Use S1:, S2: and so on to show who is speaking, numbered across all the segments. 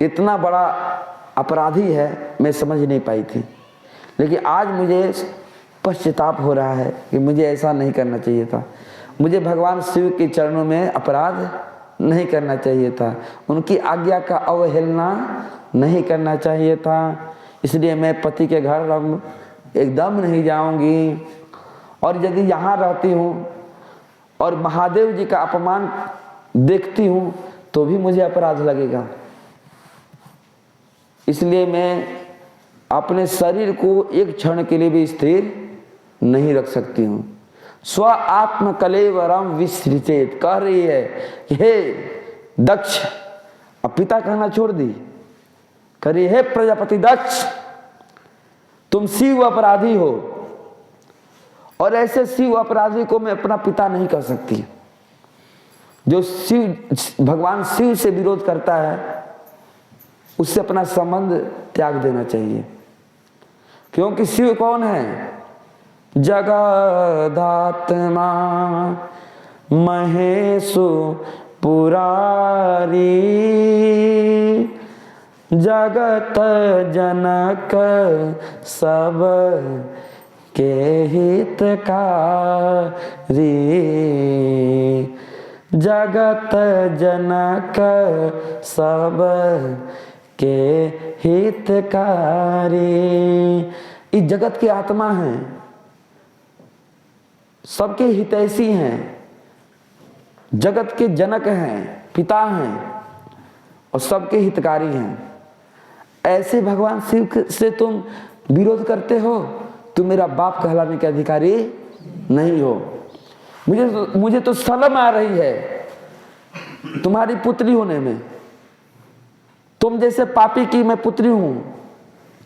S1: कितना बड़ा अपराधी है मैं समझ नहीं पाई थी, लेकिन आज मुझे पश्चाताप हो रहा है कि मुझे ऐसा नहीं करना चाहिए था। मुझे भगवान शिव के चरणों में अपराध नहीं करना चाहिए था, उनकी आज्ञा का अवहेलना नहीं करना चाहिए था। इसलिए मैं पति के घर एकदम नहीं जाऊंगी, और यदि यहाँ रहती हूँ और महादेव जी का अपमान देखती हूँ तो भी मुझे अपराध लगेगा। इसलिए मैं अपने शरीर को एक क्षण के लिए भी स्थिर नहीं रख सकती हूँ। स्व आत्म कलेवरम विसृजेत कह रही है कि हे दक्ष, अब पिता कहना छोड़ दी, कह रही है हे प्रजापति दक्ष, तुम शिव अपराधी हो, और ऐसे शिव अपराधी को मैं अपना पिता नहीं कह सकती। जो शिव भगवान शिव से विरोध करता है उससे अपना संबंध त्याग देना चाहिए, क्योंकि शिव कौन है? जगदात्मा महेशु पुरारी, जगत जनक सब के हितकारी, जगत जनक सब के हितकारी। इस जगत की आत्मा है, सबके हितैषी हैं, जगत के जनक हैं, पिता हैं और सबके हितकारी हैं। ऐसे भगवान शिव से तुम विरोध करते हो, तुम मेरा बाप कहलाने के अधिकारी नहीं हो। मुझे तो शर्म आ रही है तुम्हारी पुत्री होने में। तुम जैसे पापी की मैं पुत्री हूं,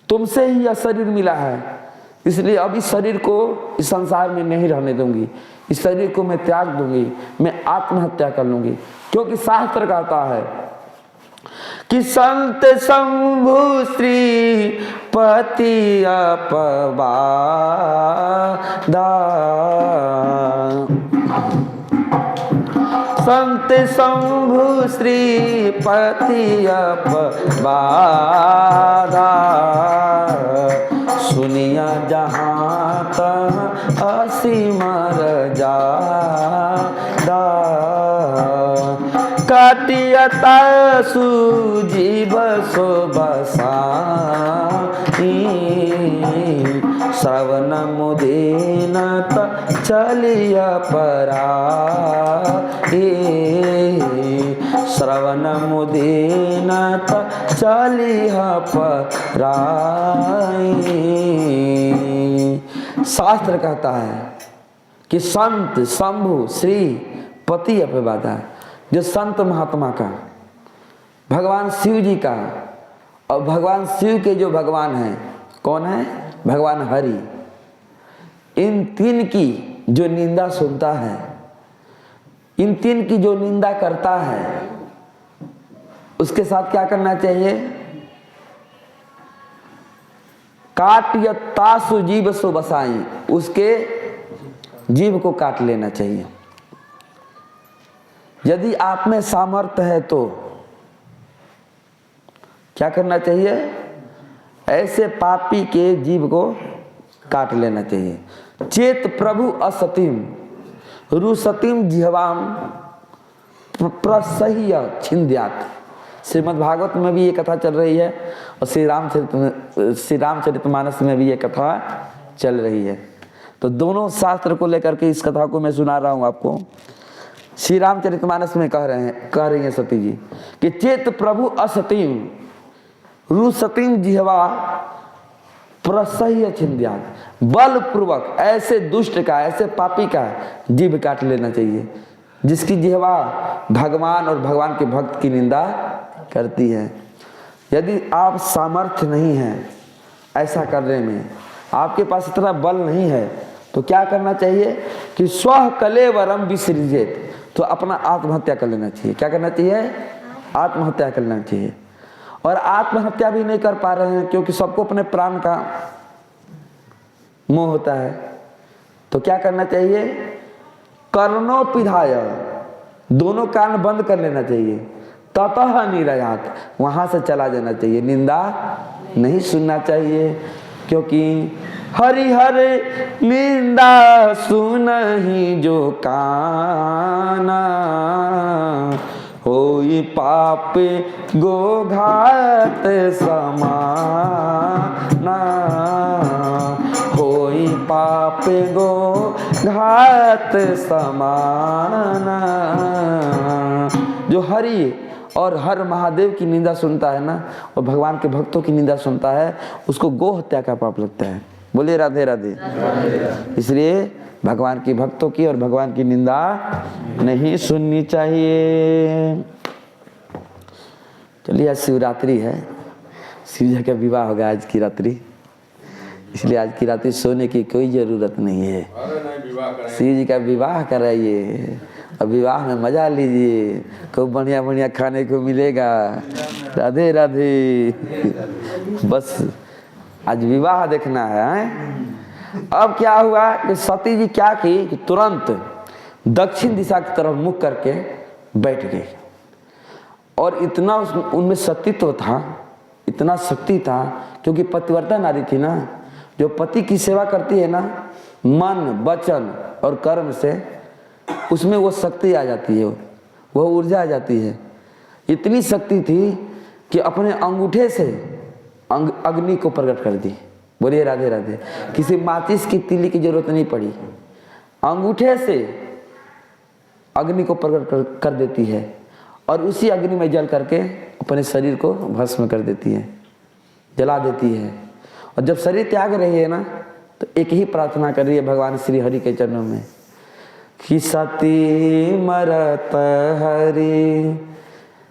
S1: तुमसे ही यह शरीर मिला है, इसलिए अब इस शरीर को इस संसार में नहीं रहने दूंगी, इस शरीर को मैं त्याग दूंगी, मैं आत्महत्या कर लूंगी। क्योंकि शास्त्र कहता है कि संत शंभु श्री पति अपवादा, संत शंभु श्री पति अपवादा, सुनिया जहाँ तहाँ असीम मर्यादा, काटियता सुजीव सो बसाई, श्रवण मुदीनत चलिया पराई, श्रवण मुदीनत चलिया पराई। शास्त्र कहता है कि संत शंभु श्री पति अपवादा, जो संत महात्मा का, भगवान शिव जी का, और भगवान शिव के जो भगवान हैं कौन है? भगवान हरि। इन तीन की जो निंदा सुनता है, इन तीन की जो निंदा करता है, उसके साथ क्या करना चाहिए? काट या तासु जीव सो बसाई, उसके जीव को काट लेना चाहिए। यदि आप में सामर्थ्य है तो क्या करना चाहिए? ऐसे पापी के जीव को काट लेना चाहिए। चेत प्रभु असतिम रुसतिम जिह्वाम प्रसह्य छिंद्यात। श्रीमद् भागवत में भी ये कथा चल रही है और श्री रामचरितमानस में भी ये कथा चल रही है। तो दोनों शास्त्र को लेकर के इस कथा को मैं सुना रहा हूँ आपको। श्री रामचरितमानस में कह रही हैं सती जी कि चेत प्रभु असतिम रुसतिम जिह्वा प्रसह्य छिंद्यात, बलपूर्वक ऐसे दुष्ट का, ऐसे पापी का जीभ काट लेना चाहिए जिसकी जिह्वा भगवान और भगवान के भक्त की निंदा करती है। यदि आप सामर्थ्य नहीं है ऐसा करने में, आपके पास इतना बल नहीं है, तो क्या करना चाहिए कि स्व कलेवरम विसृजेत, तो अपना आत्महत्या कर लेना चाहिए। क्या करना चाहिए? आत्महत्या कर लेना चाहिए। और आत्महत्या भी नहीं कर पा रहे हैं क्योंकि सबको अपने प्राण का मोह होता है, तो क्या करना चाहिए? कर्णोपिधाय, दोनों कान बंद कर लेना चाहिए, ततः निरयात, वहां से चला जाना चाहिए, निंदा नहीं सुनना चाहिए। क्योंकि हरिहर निंदा सुनहि जो काना, होई पाप गो घात समाना, होई पाप गो घात समाना। जो हरि और हर महादेव की निंदा सुनता है ना, और भगवान के भक्तों की निंदा सुनता है, उसको गो हत्या का पाप लगता है। बोलिए राधे राधे। इसलिए भगवान की भक्तों की और भगवान की निंदा नहीं सुननी चाहिए। चलिए आज शिवरात्रि है, शिव जी का विवाह होगा आज की रात्रि, इसलिए आज की रात्रि सोने की कोई जरूरत नहीं है। शिव जी का विवाह कराइए और विवाह में मजा लीजिए, खूब बढ़िया बढ़िया खाने को मिलेगा। राधे राधे। बस आज विवाह देखना है। अब क्या हुआ कि सती जी क्या की कि तुरंत दक्षिण दिशा की तरफ मुख करके बैठ गई, और इतना उनमें सतीत्व था, इतना शक्ति था, क्योंकि पतिव्रता नारी थी ना, जो पति की सेवा करती है ना मन वचन और कर्म से, उसमें वो शक्ति आ जाती है, वो ऊर्जा आ जाती है। इतनी शक्ति थी कि अपने अंगूठे से अग्नि को प्रकट कर दी। बोलिए राधे राधे। किसी माचिस की तीली की जरूरत नहीं पड़ी, अंगूठे से अग्नि को प्रकट कर देती है, और उसी अग्नि में जल करके अपने शरीर को भस्म कर देती है, जला देती है। और जब शरीर त्याग रही है ना, तो एक ही प्रार्थना कर रही है भगवान श्री हरि के चरणों में कि सती मरत हरि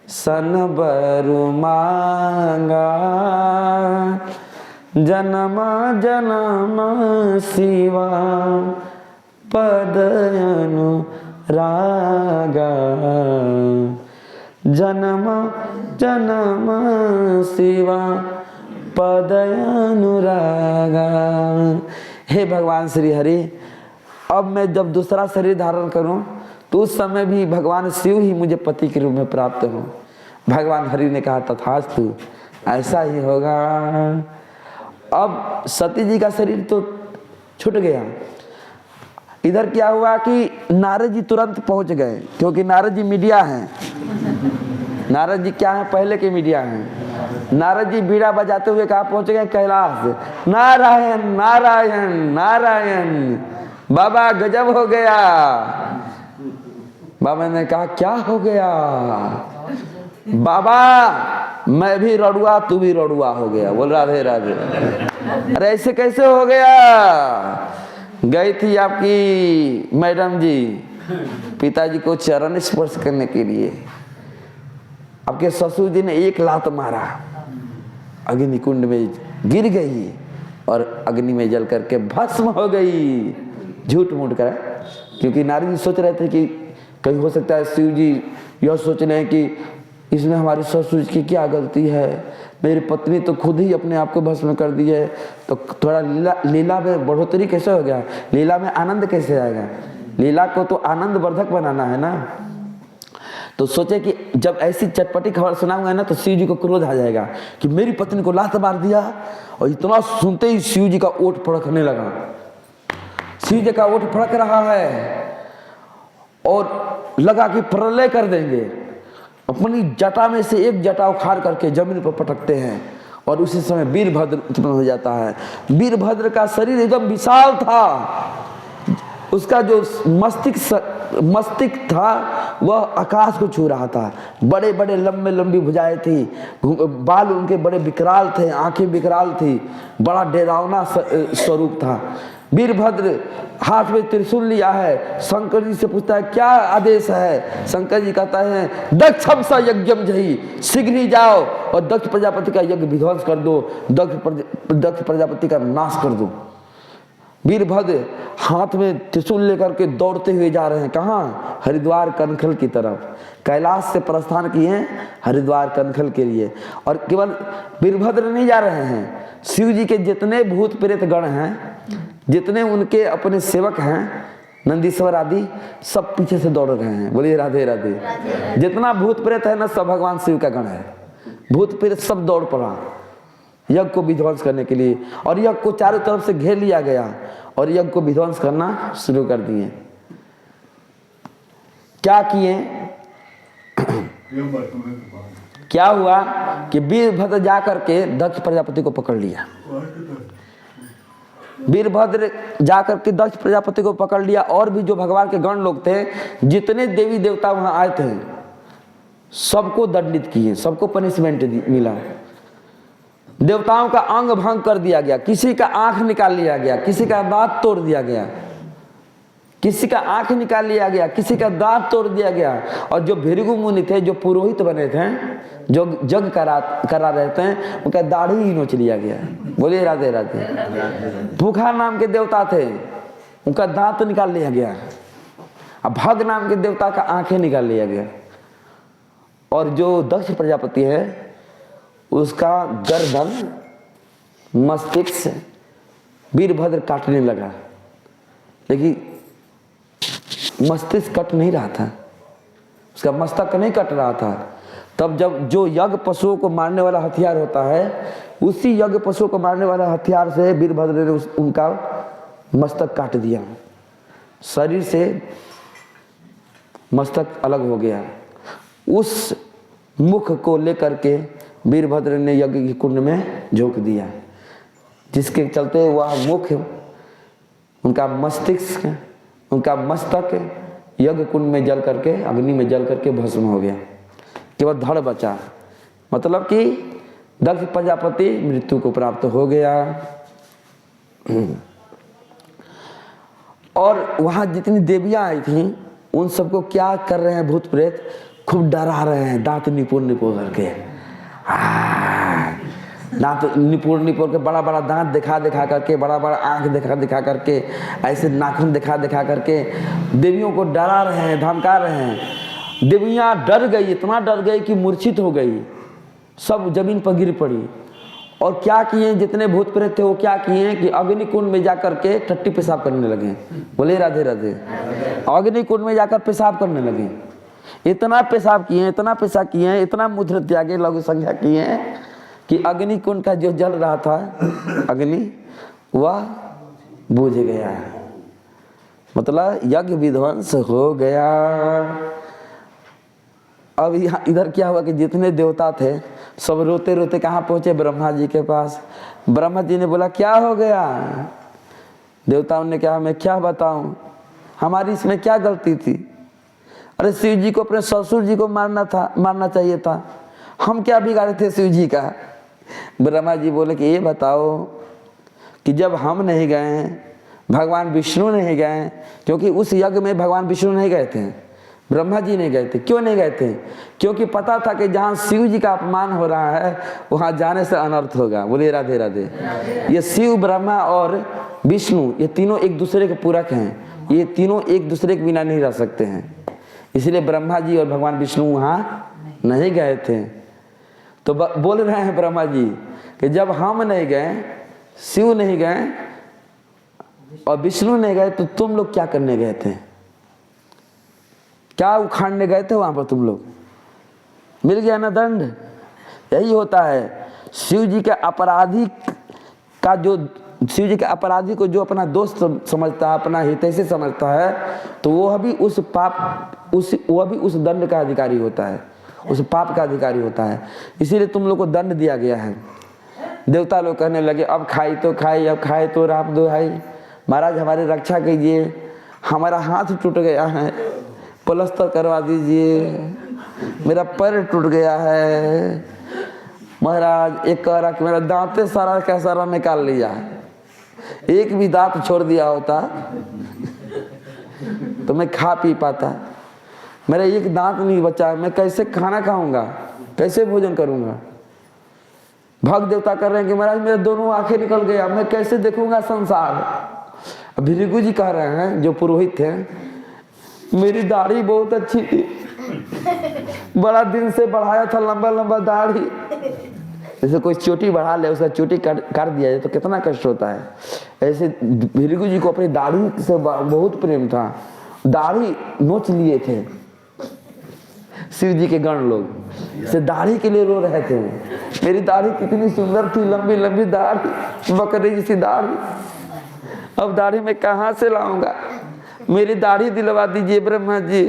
S1: सन बरु मांगा, जन्म जन्म शिवा पद अनुरागा, जन्म जन्म शिवा पद अनुरागा। हे भगवान श्री हरि, अब मैं जब दूसरा शरीर धारण करूं तो उस समय भी भगवान शिव ही मुझे पति के रूप में प्राप्त हो। भगवान हरि ने कहा तथास्तु, ऐसा ही होगा। अब सती जी का शरीर तो छूट गया। इधर क्या हुआ कि नारद जी तुरंत पहुंच गए, क्योंकि नारद जी मीडिया हैं। नारद जी क्या है, पहले के मीडिया हैं। नारद जी बीड़ा बजाते हुए कहाँ पहुंच गए, कैलाश। नारायण नारायण नारायण, बाबा गजब हो गया। बाबा ने कहा क्या हो गया? बाबा मैं भी रड़ुआ तू भी रड़ुआ हो गया। बोल राधे राधे। अरे ऐसे कैसे हो गया? गई थी आपकी मैडम जी पिताजी को चरण स्पर्श करने के लिए, आपके ससुर जी ने एक लात मारा, अग्नि कुंड में गिर गई और अग्नि में जल करके भस्म हो गई। झूठ मूठ कर, क्योंकि नारद जी सोच रहे थे कि कहीं हो सकता है शिव जी यह सोच रहे हैं कि इसमें हमारे ससुर की क्या गलती है, मेरी पत्नी तो खुद ही अपने आप को भस्म कर दी है, तो थोड़ा लीला में बढ़ोतरी कैसे हो गया, लीला में आनंद कैसे आएगा? लीला को तो आनंद वर्धक बनाना है ना। तो सोचे कि जब ऐसी चटपटी खबर सुनाऊंगा ना तो शिव जी को क्रोध आ जाएगा कि मेरी पत्नी को लात मार दिया। और इतना सुनते ही शिव जी का ओठ फड़कने लगा। शिव जी का ओठ फड़क रहा है और लगा कि प्रलय कर देंगे। अपनी जटा में से एक जटा उखाड़ करके जमीन पर पटकते हैं और उसी समय वीरभद्र उत्पन्न हो जाता है। वीरभद्र का शरीर एकदम विशाल था, उसका जो मस्तिष्क था वह आकाश को छू रहा था। बड़े बड़े लंबे लंबी भुजाएं थी, बाल उनके बड़े विकराल थे, आंखें विकराल थी, बड़ा डरावना स्वरूप था। वीरभद्र हाथ में त्रिशूल लिया है, शंकर जी से पूछता है क्या आदेश है? शंकर जी कहता है दक्षम सा यज्ञम जही, शीघ्र ही जाओ और दक्ष प्रजापति का यज्ञ विध्वंस कर दो, दक्ष प्रजापति का नाश कर दो। वीरभद्र हाथ में त्रिशूल लेकर के दौड़ते हुए जा रहे हैं। कहाँ? हरिद्वार कनखल की तरफ। कैलाश से प्रस्थान किए हैं हरिद्वार कनखल के लिए। और केवल वीरभद्र नहीं जा रहे हैं, शिव जी के जितने भूत प्रेत गण हैं, जितने उनके अपने सेवक हैं, नंदीश्वर आदि सब पीछे से दौड़ रहे हैं। बोलिए राधे राधे। जितना भूत प्रेत है ना, सब भगवान शिव का गण है। भूत प्रेत सब दौड़ पड़ा यज्ञ को विध्वंस करने के लिए, और यज्ञ को चारों तरफ से घेर लिया गया और यज्ञ को विध्वंस करना शुरू कर दिए। क्या किए? क्या हुआ कि वीरभद्र जाकर के दक्ष प्रजापति को पकड़ लिया। वीरभद्र जाकर के दक्ष प्रजापति को पकड़ लिया, और भी जो भगवान के गण लोग थे, जितने देवी देवता वहां आए थे, सबको दंडित किए, सबको पनिशमेंट मिला। देवताओं का अंग भंग कर दिया गया, किसी का आंख निकाल लिया गया, किसी का दांत तोड़ दिया गया, किसी का आंख निकाल लिया गया, किसी का दांत तोड़ दिया गया। और जो भृगु मुनि थे, जो पुरोहित बने थे, जो जग करा रहे थे, उनका दाढ़ी ही नोच लिया गया। बोलिए राधे राधे। भूखा नाम के देवता थे, उनका दांत निकाल लिया गया। अब भग नाम के देवता का आंखें निकाल लिया गया। और जो दक्ष प्रजापति है, उसका गर्दन मस्तिष्क वीरभद्र काटने लगा, लेकिन मस्तिष्क कट नहीं रहा था, उसका मस्तक नहीं कट रहा था। तब जब जो यज्ञ पशुओं को मारने वाला हथियार होता है, उसी यज्ञ पशुओं को मारने वाला हथियार से वीरभद्र ने उनका मस्तक काट दिया। शरीर से मस्तक अलग हो गया। उस मुख को लेकर के वीरभद्र ने यज्ञ की कुंड में झोंक दिया, जिसके चलते वह मुख, उनका मस्तिष्क, उनका मस्तक यज्ञ कुंड में जल करके, अग्नि में जल करके भस्म हो गया। केवल धड़ बचा, मतलब कि दक्ष प्रजापति मृत्यु को प्राप्त हो गया। और वहां जितनी देवियां आई थी, उन सबको क्या कर रहे हैं भूत प्रेत? खूब डरा रहे हैं, दांत निपुर करके, दांत निपुर के, बड़ा बड़ा दांत दिखा करके, बड़ा बड़ा आंख दिखा करके, ऐसे नाखून दिखा करके देवियों को डरा रहे हैं, धमका रहे हैं। देवियां डर गई, इतना डर गई कि मूर्छित हो गई, सब जमीन पर गिर पड़ी। और क्या किए? जितने भूत प्रेत थे वो क्या किए कि अग्निकुंड में जाकर के टट्टी पेशाब करने लगे। बोले राधे राधे। अग्निकुंड में जाकर पेशाब करने लगे। इतना पेशाब किए, इतना पेशाब किए, इतना मूत्र त्यागे, लघु संज्ञा किए कि अग्निकुंड का जो जल रहा था, अग्नि, वह बुझ गया। मतलब यज्ञ विध्वंस हो गया। अब यहाँ इधर क्या हुआ कि जितने देवता थे, सब रोते रोते कहाँ पहुंचे? ब्रह्मा जी के पास। ब्रह्मा जी ने बोला क्या हो गया? देवताओं ने कहा मैं क्या बताऊं, हमारी इसमें क्या गलती थी? अरे शिव जी को अपने ससुर जी को मारना चाहिए था, हम क्या बिगाड़े थे शिव जी का? ब्रह्मा जी बोले कि ये बताओ कि जब हम नहीं गए, भगवान विष्णु नहीं गए, क्योंकि उस यज्ञ में भगवान विष्णु नहीं गए थे, ब्रह्मा जी नहीं गए थे। क्यों नहीं गए थे? क्योंकि पता था कि जहाँ शिव जी का अपमान हो रहा है, वहाँ जाने से अनर्थ होगा। बोलिए राधे राधे। ये शिव, ब्रह्मा और विष्णु, ये तीनों एक दूसरे के पूरक हैं, ये तीनों एक दूसरे के बिना नहीं रह सकते हैं। इसलिए ब्रह्मा जी और भगवान विष्णु वहाँ नहीं गए थे। तो बोल रहे हैं ब्रह्मा जी कि जब हम नहीं गए, शिव नहीं गए और विष्णु नहीं गए, तो तुम लोग क्या करने गए थे? क्या उखाड़ने गए थे वहां पर तुम लोग? मिल गया ना दंड। यही होता है, शिव जी के अपराधी का जो, शिव जी के अपराधी को जो अपना दोस्त समझता है, अपना हितैषी समझता है, तो वह भी उस पाप, वह भी उस दंड का अधिकारी होता है, उस पाप का अधिकारी होता है। इसीलिए तुम लोग को दंड दिया गया है। देवता लोग कहने लगे अब खाई तो खाई, अब खाए तो राम दुहाई, महाराज हमारी रक्षा कीजिए, हमारा हाथ टूट गया है, प्लास्टर करवा दीजिए, मेरा पैर टूट गया है महाराज। एक कह रहा कि मेरा दांते सारा का सारा निकाल लिया, एक भी दांत छोड़ दिया होता तो मैं खा पी पाता, मेरा एक दांत नहीं बचा है, मैं कैसे खाना खाऊंगा, कैसे भोजन करूंगा? भक्त देवता कर रहे हैं कि महाराज मेरे दोनों आंखें निकल गया, मैं कैसे देखूंगा संसार? भृगु जी कह रहे हैं, जो पुरोहित थे, मेरी दाढ़ी बहुत अच्छी थी, बड़ा दिन से बढ़ाया था लंबा लंबा दाढ़ी, जैसे कोई चोटी बढ़ा ले, उसका चोटी काट दिया जाए तो कितना कष्ट होता है। ऐसे भृगु जी को अपनी दाढ़ी से बहुत प्रेम था, दाढ़ी नोच लिए थे शिव जी के गण लोग, से दाढ़ी के लिए रो रहे थे। मेरी दाढ़ी कितनी सुंदर थी, लंबी लंबी दाढ़ी, बकरी जैसी दाढ़ी, अब दाढ़ी मैं कहाँ से लाऊंगा, मेरी दाढ़ी दिलवा दीजिए ब्रह्मा जी।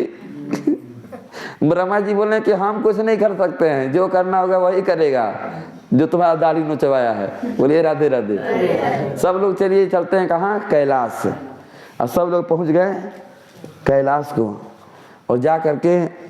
S1: ब्रह्मा जी बोले कि हम कुछ नहीं कर सकते हैं, जो करना होगा वही करेगा जो तुम्हारा दाढ़ी नोचवाया है। बोलिए राधे राधे। सब लोग चलिए चलते हैं कहाँ, कैलाश। और सब लोग पहुंच गए कैलाश को, और जा करके